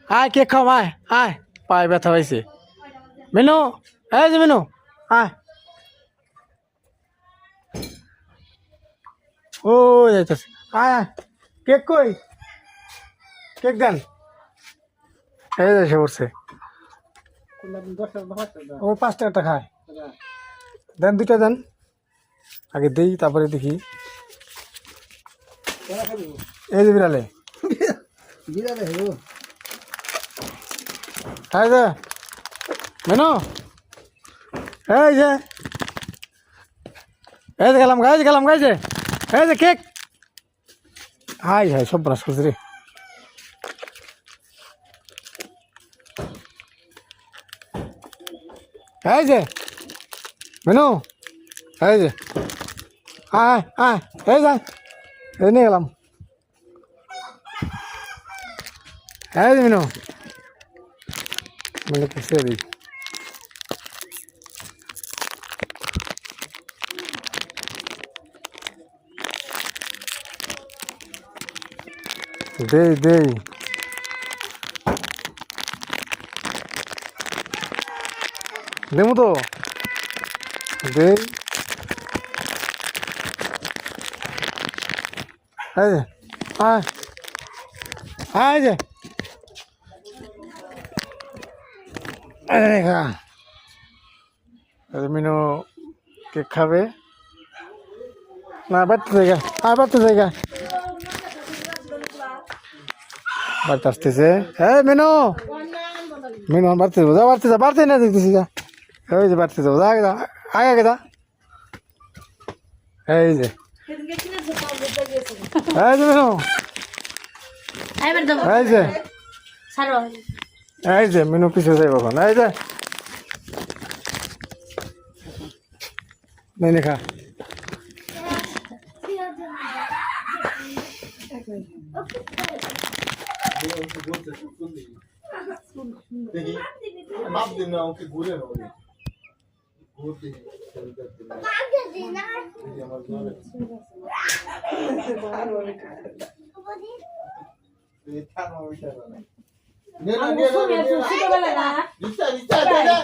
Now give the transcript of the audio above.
আয় কেক খাও আয় আয় পায়ে ব্যথা হয়েছে মেনু এই যে মেনু আয় ও যাইতেছে আয় আয় কেক কই কেক দেন এই যে এসে পড়ছে ও 5 টাকাটা খায় দেন 2টা দেন আগে দেই তারপরে দেখি এই যে বিড়ালে হ্যাঁ যে মেনু এই যে গেলাম গাইছে এই যে কেক হাই হাই সব ব্রাশ করছে রে এই যে মেনু এই যে আয় আয় এই যাই এই নিয়ে গেলাম এই যে মেনু মানে কিসে দিই দেই দেবো তো দেই এই যে আয় আয় যে মিনু কেক খাবে না বাড়তে জায়গা আয় বাড়তে জায়গা বাড়তে আসতেছে হ্যাঁ মিনু বাড়তে যাবো যা বাড়তে না দেখতেছি যা ওই যে বাড়তে যাবো যা আগে যা এই যে মিনু এই যে মিনু পিছিয়ে যাইব এখন এই যে নেই খা ছোটবেলা